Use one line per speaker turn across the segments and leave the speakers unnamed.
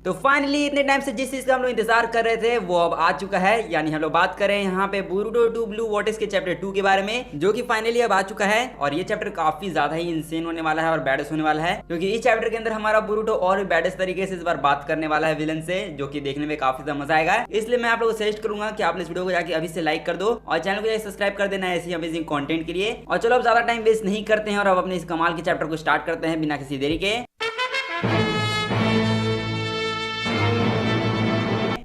तो फाइनली इतने टाइम से जिस चीज का हम लोग इंतजार कर रहे थे वो अब आ चुका है, यानी हम लोग बात करें यहाँ पे बोरुटो 2 ब्लू वॉटर्स के चैप्टर 2 के बारे में, जो कि फाइनली अब आ चुका है। और ये चैप्टर काफी ज्यादा ही इंसेन होने वाला है और बैडस होने वाला है, क्योंकि इस चैप्टर के अंदर हमारा बोरुटो और भी बैडस तरीके से इस बार बात करने वाला है विलन से, जो कि देखने में काफी ज्यादा मजा आएगा। इसलिए मैं आप लोगों को सजेस्ट करूंगा कि आप इस वीडियो को जाके अभी से लाइक कर दो और चैनल को सब्सक्राइब कर देना ऐसी अमेजिंग कंटेंट के लिए। और चलो अब ज्यादा टाइम वेस्ट नहीं करते हैं और अब अपने इस कमाल के चैप्टर को स्टार्ट करते हैं बिना किसी देरी के।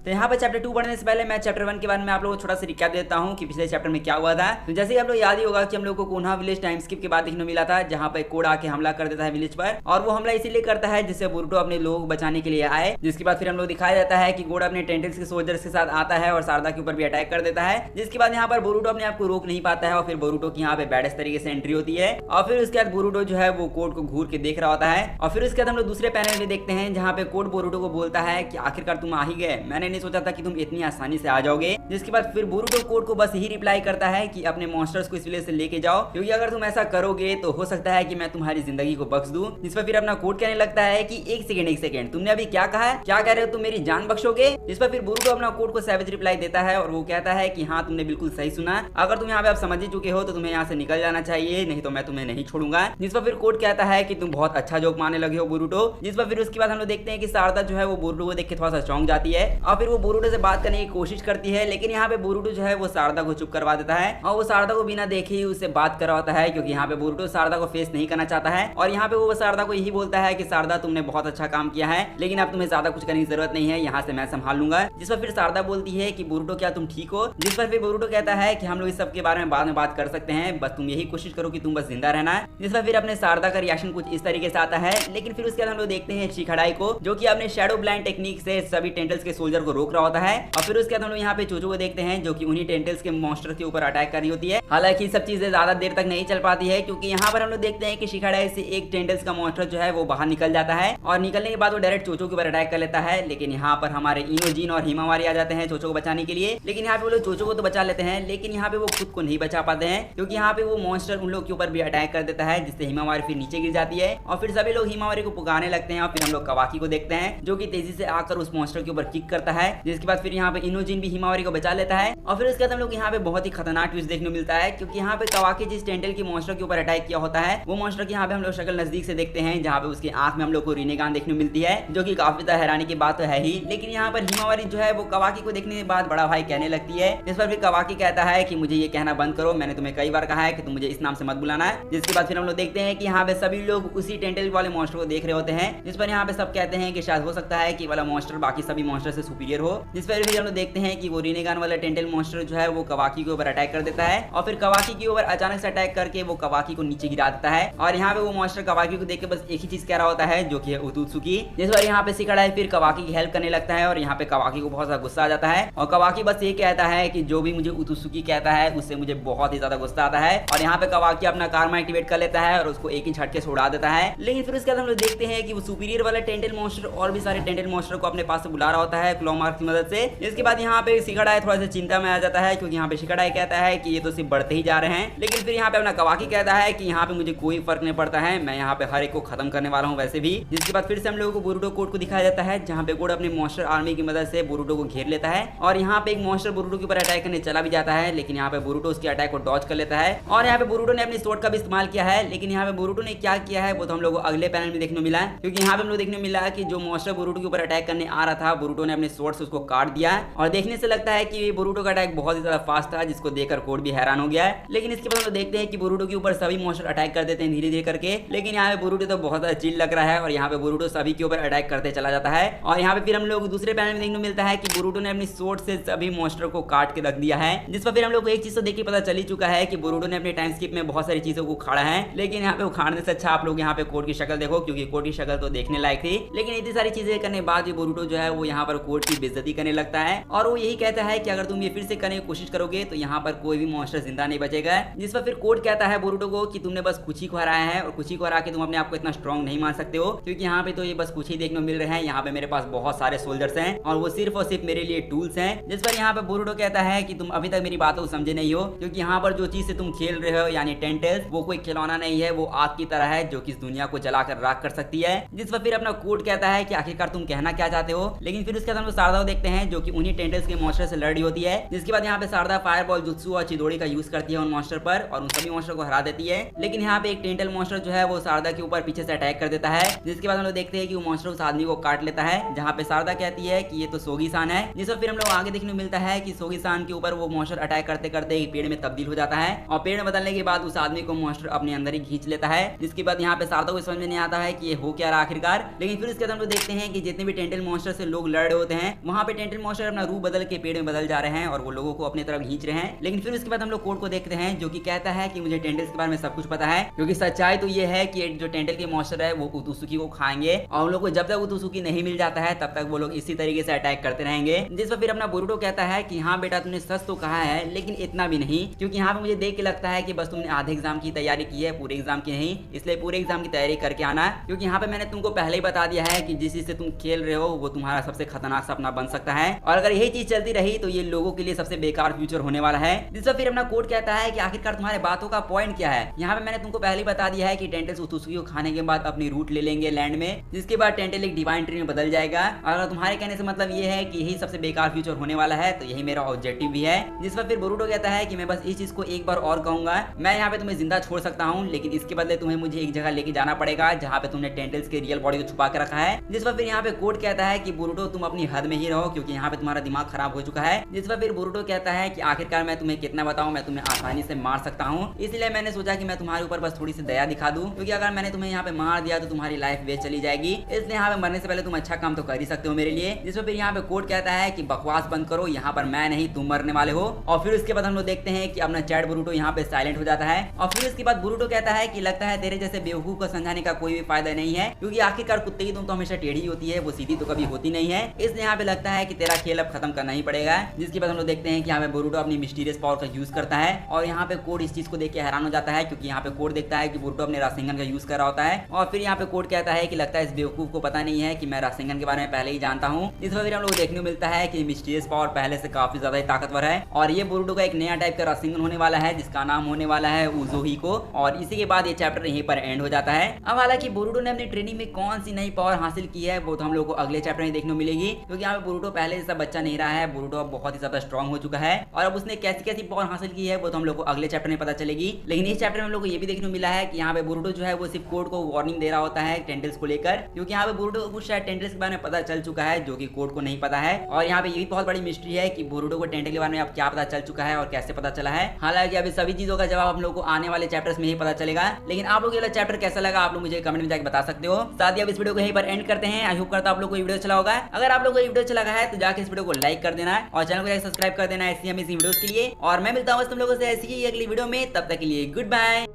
तो यहाँ पे चैप्टर 2 पढ़ने से पहले मैं चैप्टर 1 के बारे में आप लोगों को थोड़ा सा रिकैप देता हूँ कि पिछले चैप्टर में क्या हुआ था। तो जैसे कि आप लोग याद ही होगा कि हम लोग को कोनहा विलेज टाइम स्किप के बाद देखने को मिला था, जहाँ पे कोड आके हमला कर देता है विलेज पर, और वो हमला इसीलिए करता है जिससे बोरुटो अपने लोग बचाने के लिए आए। जिसके बाद फिर हम लोग दिखाया जाता है कि गोड अपने टेंटल्स के सोल्जर्स के साथ आता है और शारदा के ऊपर भी अटैक कर देता है। जिसके बाद यहाँ पर बोरुटो अपने आप को रोक नहीं पाता है और फिर बोरुटो की यहाँ पे बैडस तरीके से एंट्री होती है। और फिर उसके बाद बोरुटो जो है वो कोड को घूर के देख रहा होता है। और फिर उसके बाद हम लोग दूसरे पैनल में देखते हैं जहाँ पे कोड बोरुटो को बोलता है कि आखिरकार तुम आ ही गए, मैंने नहीं सोचा था कि तुम इतनी आसानी से आ जाओगे। जिसके बाद फिर बोरुटो कोड को बस यही रिप्लाई करता है कि अपने मॉन्स्टर्स को इस विलेज से लेके जाओ, क्योंकि अगर तुम ऐसा करोगे तो हो सकता है कि मैं तुम्हारी जिंदगी को बख्श दूं। जिस पर फिर अपना कोड कहने लगता है कि एक सेकंड तुमने अभी क्या कहा है, क्या कह रहे हो, तुम मेरी जान बख्शोगे। जिस पर फिर बोरुटो अपना कोड को सैवेज रिप्लाई देता है और वो कहता है कि हाँ तुमने बिल्कुल सही सुना, अगर तुम यहाँ पे आप समझ ही चुके हो तो तुम्हें यहाँ से निकल जाना चाहिए, नहीं तो मैं तुम्हें नहीं छोड़ूंगा। जिस पर फिर कोड कहता है कि तुम बहुत अच्छा जोक मारने लगे हो बोरुटो। जिस पर फिर उसके बाद हम लोग देखते हैं कि शारदा जो है वो बोरुटो को देख के थोड़ा सा चौंक जाती है और फिर वो बोरुटो से बात करने की कोशिश करती है, लेकिन यहाँ पे बोरुटो जो है वो शारदा को चुप करवा देता है और वो शारदा को बिना देखे ही उससे बात करवाता है, क्योंकि यहाँ पे बोरुटो शारदा को फेस नहीं करना चाहता है। और यहाँ पे वो शारदा को यही बोलता है कि शारदा तुमने बहुत अच्छा काम किया है, लेकिन अब तुम्हें ज्यादा कुछ करने की जरूरत नहीं है, यहाँ से मैं संभाल लूंगा। जिस पर फिर शारदा बोलती है कि बोरुटो क्या तुम ठीक हो। जिस पर फिर बोरुटो कहता है कि हम लोग इस सब के बारे में बाद में बात कर सकते हैं, बस तुम यही कोशिश करो कि तुम बस जिंदा रहना है। जिस पर फिर अपने शारदा का रिएक्शन कुछ इस तरीके से आता है, लेकिन फिर उसके बाद हम लोग देखते हैं शिखड़ाई को, जो कि अपने शैडो ब्लाइंड टेक्निक से सभी टेंटल्स के सोल्जर को रोक रहा होता है। और फिर उसके बाद हम लोग यहाँ पे चोचो को देखते हैं, जो कि उन्हीं टेंटल्स के मॉन्स्टर के ऊपर अटैक कर रही होती है। हालांकि सब चीजें ज्यादा देर तक नहीं चल पाती है, क्योंकि यहाँ पर हम लोग देखते हैं कि शिखड़ाई से एक टेंटल्स का मॉन्स्टर जो है वो बाहर निकल जाता है और निकलने के बाद वो डायरेक्ट चोचो के ऊपर अटैक कर लेता है। लेकिन यहाँ पर हमारे इनोजीन और हिमावारी आ जाते हैं चोचो को बचाने के लिए। लेकिन यहाँ पे वो लोग चोचो को तो बचा लेते हैं, लेकिन यहाँ पे वो खुद को नहीं बचा पाते हैं, क्योंकि यहाँ पे वो मॉन्स्टर उन लोग के ऊपर भी अटैक कर देता है, जिससे हिमावारी फिर नीचे गिर जाती है। और फिर सभी लोग हिमावारी को पुकारने लगते हैं और फिर हम लोग कवाकी को देखते हैं, जो कि तेजी से आकर उस मॉन्स्टर के ऊपर किक करता है। जिसके बाद फिर यहाँ पे इनोजीन भी हिमावारी को बचा लेता है। और फिर उसके बाद हम लोग यहाँ पे बहुत ही खतरनाक ट्विस्ट देखने को मिलता है, क्योंकि यहाँ पे कवाकी जिस टेंटल की मॉन्स्टर के ऊपर अटैक किया होता है वो मॉन्स्टर की यहाँ पे हम लोग शक्ल नजदीक से देखते हैं, जहाँ पे उसकी आंख में हम लोग को रिनेगान देखने को मिलती है, जो कि काफी ज्यादा हैरानी की बात तो है ही। लेकिन यहाँ पर हिमावारी जो है वो कवाकी को देखने के बाद बड़ा भाई कहने लगती है। इस पर फिर कवाकी कहता है कि मुझे ये कहना बंद करो, मैंने तुम्हें कई बार कहा है कि तुम मुझे इस नाम से मत बुलाना है। जिसके बाद फिर हम लोग देखते हैं कि यहाँ पे सभी लोग उसी टेंटल वाले मॉन्स्टर को देख रहे होते हैं, जिस पर यहाँ पे सब कहते हैं कि शायद हो सकता है कि वाला मॉन्स्टर बाकी सभी मॉन्स्टर से सुपीरियर हो। जिस पर फिर हम लोग देखते हैं कि वो रिनेगान वाला टेंटल मॉन्स्टर जो है वो कवाकी के ऊपर अटैक कर देता है और फिर कवाकी के ऊपर अचानक से अटैक करके वो कवाकी को नीचे गिरा देता है। और यहाँ पे वो मॉन्स्टर कवाकी को देख के बस एक ही चीज कह रहा होता है, जो कि है उतुत्सुकी। जिस बार यहाँ पे शिखड़ाई फिर कवाकी की हेल्प करने लगता है और यहाँ पे कवाकी को बहुत ज्यादा गुस्सा आ जाता है और कवाकी बस ये कहता है कि जो भी मुझे उतुत्सुकी कहता है उससे मुझे बहुत ही ज्यादा गुस्सा आता है। और यहाँ पे कवाकी अपना कारमा एक्टिवेट कर लेता है और उसको एक ही झटके से उड़ा देता है। लेकिन फिर उसके बाद हम लोग देखते हैं कि वो सुपीरियर वाला टेंटल मॉन्स्टर और भी सारे टेंटल मॉन्स्टर को अपने पास से बुला रहा होता है क्लॉ मार्क की मदद से। इसके बाद यहाँ पे शिखड़ाई थोड़ा सा चिंता में आ जाता है, क्योंकि यहाँ पे शिखड़ाई कहता है कि ये तो सिर्फ बढ़ते ही जा रहे हैं। लेकिन फिर यहाँ पे अपना कवाकी कहता है कि यहाँ पे मुझे कोई फर्क नहीं पड़ता है, मैं यहाँ पे हर एक को खत्म करने वाला हूँ वैसे भी। जिसके बाद फिर से हम लोगों को बोरुटो कोड को दिखाया जाता है, जहाँ पे कोड अपने मॉन्स्टर आर्मी की मदद से बोरुटो को घेर लेता है और यहाँ पे एक मॉन्स्टर बोरुटो के ऊपर अटैक करने चला भी जाता है। लेकिन यहाँ पे बोरुटो उसके अटैक को डॉज कर लेता है और यहाँ पे बोरुटो ने अपनी स्वॉर्ड का भी इस्तेमाल किया है। लेकिन यहाँ पे बोरुटो ने क्या किया है वो तो हम लोग को अगले पैनल में देखने को मिला है, क्योंकि यहाँ पे हम लोग देखने को मिला है कि जो मॉन्स्टर बोरुटो के ऊपर अटैक करने आ रहा था बोरुटो ने अपने स्वॉर्ड से उसको काट दिया और देखने से लगता है कि बोरुटो का अटैक बहुत ही ज्यादा फास्ट था, जिसको देखकर कोड भी हैरान हो गया है। लेकिन इसके बाद हम लोग देखते हैं कि बोरुटो के ऊपर सभी मॉन्स्टर अटैक कर देते हैं धीरे धीरे करके। लेकिन यहाँ पे बोरुटो तो बहुत ज्यादा चिल लग रहा है और यहाँ पे बोरुटो सभी के ऊपर अटैक करते चला जाता है। और यहाँ पे फिर हम लोग दूसरे पैनल में देखने को मिलता है कि बोरुटो ने अपनी स्वॉर्ड से सभी मॉन्स्टर को काट के रख दिया है। जिस पर फिर हम लोग को एक चीज तो देख के पता चल ही चुका है कि बोरुटो ने अपने टाइम स्किप में बहुत सारी चीजों को उखाड़ा है। लेकिन यहाँ पे उखाड़ने से अच्छा आप लोग यहाँ पे कोड की शक्ल देखो, क्योंकि कोड की शक्ल तो देखने लायक थी। लेकिन इतनी सारी चीजें करने के बाद भी बोरुटो जो है वो यहाँ पर कोड की बेइज्जती करने लगता है और वो यही कहता है कि अगर तुम ये फिर से करने की कोशिश करोगे तो यहाँ पर कोई भी मॉन्स्टर जिंदा नहीं बचेगा। जिस पर फिर कोड कहता है बोरुटो को कि तुमने बस कुछ ही को हराया है और कुछ ही को हरा के तुम अपने आप को इतना स्ट्रॉन्ग नहीं मान सकते हो, क्योंकि यहाँ पे तो ये बस कुछ ही देखने को मिल रहे हैं। यहाँ पे मेरे पास बहुत सारे सोल्जर्स हैं और वो सिर्फ और सिर्फ मेरे लिए टूल्स हैं। जिस पर यहाँ पे बोरुटो कहता है कि तुम अभी तक मेरी बातों को समझे नहीं हो, क्योंकि यहाँ पर जो चीज से तुम खेल रहे हो यानी टेंटेल्स, वो कोई खिलौना नहीं है, वो आग की तरह है जो कि इस दुनिया को जलाकर राख कर सकती है। जिस पर फिर अपना कोड कहता है कि आखिरकार तुम कहना क्या चाहते हो। लेकिन फिर उसके बाद हम लोग शारदा को देखते हैं जो कि उन्हीं टेंटेल्स के मॉन्स्टर से लड़ रही होती है। जिसके बाद यहाँ पे शारदा फायरबॉल, जुत्सु और चिदोड़ी का यूज करती है उन मॉन्स्टर पर और उन सभी मॉन्स्टर को हरा देती है। लेकिन यहाँ पे एक टेंटल मॉन्स्टर जो है वो शारदा के ऊपर पीछे से अटैक कर देता है। जिसके बाद हम लोग देखते हैं कि वो मॉन्स्टर उस आदमी को काट लेता है, जहाँ पे शारदा कहती है कि ये तो सोगी-सान है। जिस पर फिर हम लोग आगे देखने को मिलता है कि सोगी-सान के ऊपर वो मॉन्स्टर अटैक करते करते एक पेड़ में तब्दील हो जाता है और पेड़ में बदलने के बाद उस आदमी को मॉन्स्टर अपने अंदर ही खींच लेता है। जिसके बाद यहाँ पे शारदा को समझ में नहीं आता है कि ये हो क्या रहा आखिरकार। लेकिन फिर उसके बाद हम लोग देखते हैं कि जितने भी टेंटल मॉन्स्टर से लोग लड़ रहे होते हैं, वहाँ पे टेंटल मॉन्स्टर अपना रूप बदल के पेड़ में बदल जा रहे हैं और वो लोगों को अपनी तरफ खींच रहे हैं। लेकिन फिर उसके बाद हम लोग कोड को देखते हैं जो कि कहता है कि मुझे टेंटल्स के बारे में सब कुछ पता है, क्योंकि सच्चाई तो ये है कि जो टेंटल के मॉन्स्टर है वो उतुसुकी को खाएंगे और उन लोग को जब तक उतुसुकी नहीं मिल जाता है तब तक वो लोग इसी तरीके से अटैक करते रहेंगे। जिस पर फिर अपना बोरुटो कहता है कि हाँ बेटा, तुमने सच तो कहा है लेकिन इतना भी नहीं, क्योंकि यहाँ पे मुझे देख के लगता है कि बस तुमने आधे एग्जाम की तैयारी की है, पूरे एग्जाम की नहीं, इसलिए पूरे एग्जाम की तैयारी करके आना, क्योंकि यहाँ पे मैंने तुमको पहले ही बता दिया है कि जिस चीज से तुम खेल रहे हो वो तुम्हारा सबसे खतरनाक सपना बन सकता है और अगर यही चीज चलती रही तो ये लोगों के लिए सबसे बेकार फ्यूचर होने वाला है। जिस पर फिर अपना कोड कहता है कि आखिरकार तुम्हारे बातों का पॉइंट क्या है। यहाँ पे मैंने तुमको पहले ही बता दिया है कि टेंटल्स उतुसुकी को खाने के बाद अपनी रूट ले लेंगे लैंड में, जिसके बाद टेंटल एक डिवाइन ट्री में बदल जाएगा। और अगर तुम्हारे कहने से मतलब ये है कि यही सबसे बेकार फ्यूचर होने वाला है तो यही मेरा ऑब्जेक्टिव भी है। जिस पर फिर बोरुटो कहता है कि मैं बस इस चीज को एक बार और कहूंगा, मैं यहाँ पे तुम्हें जिंदा छोड़ सकता हूँ लेकिन इसके बदले तुम्हें मुझे एक जगह लेके जाना पड़ेगा जहाँ पे तुमने टेंटल्स के रियल बॉडी को छुपा के रखा है। जिस पर फिर यहाँ पे कोड कहता है कि बोरुटो तुम अपनी हद में ही रहो, क्योंकि यहाँ पे तुम्हारा दिमाग खराब हो चुका है। जिस पर फिर बोरुटो कहता है कि आखिरकार मैं तुम्हें कितना बताऊं, मैं तुम्हें आसानी से मार सकता हूँ, इसलिए मैंने सोचा कि मैं तुम्हारे ऊपर बस थोड़ी सी दया दिखा दूं, क्योंकि अगर मैंने तुम्हें यहाँ पे मार दिया तो तुम्हारी लाइफ वेस्ट चली जाएगी, इसलिए यहाँ पे मरने से पहले तुम अच्छा काम तो कर ही सकते हो मेरे लिए। जिस पर फिर यहाँ पे कोड कहता है कि बकवास बंद करो, यहाँ पर मैं नहीं तुम मरने वाले हो। और फिर उसके बाद हम लोग देखते हैं कि अपना चैट बोरुटो यहाँ पे साइलेंट हो जाता है और फिर उसके बाद बोरुटो कहता है कि लगता है तेरे जैसे बेवकूफ को समझाने का कोई भी फायदा नहीं है, क्योंकि आखिरकार कुत्ते की तुम तो हमेशा टेढ़ी होती है, वो सीधी तो कभी होती नहीं है, इसलिए यहाँ पे लगता है कि तेरा खेल अब खत्म करना ही पड़ेगा। जिसके बाद हम लोग देखते हैं कि यहाँ पे बोरुटो अपनी मिस्टीरियस पावर का यूज करता है और यहाँ पे कोड इस चीज को देख के हैरान हो जाता है, क्योंकि यहाँ पे कोड देखता है कि बोरुटो अपने रासेंगन का यूज कर रहा होता है और फिर यहाँ पे कोड कहता है कि लगता है इस बेवकूफ को पता नहीं है कि मैं रासेंगन के बारे में पहले ही जानता हूँ। इस पर फिर हम लोग देखने को मिलता है कि मिस्टीरियस पावर पहले से काफी ज्यादा ताकतवर है और ये बोरुटो का एक नया टाइप का रासेंगन होने वाला है जिसका नाम होने वाला है उजोहिको। और इसी के बाद ये चैप्टर यहीं पर एंड हो जाता है। अब हालांकि बोरुटो ने अपनी ट्रेनिंग में कौन सी नई पावर हासिल की है वो तो हम लोग को अगले चैप्टर में देखने को मिलेगी, क्योंकि यहाँ पे बोरुटो पहले जैसा बच्चा नहीं रहा है, बोरुटो अब बहुत ही ज्यादा स्ट्रॉन्ग हो चुका है और अब उसने कैसी कैसी पावर हासिल की है वो तो हम लोग को अगले चैप्टर में पता चलेगी। लेकिन इस चैप्टर में हम लोग को ये भी देखने को मिला है कि यहाँ पे बोरुटो जो है वो सिर्फ कोड को वार्निंग दे रहा होता है टेंटल्स को लेकर, क्योंकि यहाँ पे बोरुटो को कुछ शायद टेंटल्स के बारे में पता चल चुका है जो कि कोड को नहीं पता है। और यहाँ पे ये भी बहुत बड़ी मिस्ट्री है कि बोरुटो को टेंटल के बारे में अब क्या पता चल चुका है और कैसे पता चला है। हालांकि अभी सभी चीजों का जवाब हम लोग को आने वाले चैप्टर्स में ही पता चलेगा। लेकिन आप लोग ये चैप्टर कैसा लगा आप लोग मुझे कमेंट में जाकर बता सकते हो। साथ ही अब इस वीडियो को यहीं पर एंड करते हैं। आई होप करता आप लोग को वीडियो अच्छा होगा। अगर आप लोग को वीडियो अच्छा लगा है तो जाकर इस वीडियो को लाइक कर देना और चैनल को सब्सक्राइब कर देना ऐसी अमेजिंग वीडियोस के लिए। और मैं मिलता हूँ तुम लोगों से ऐसी ही अगली वीडियो में, तब तक के लिए गुड बाय।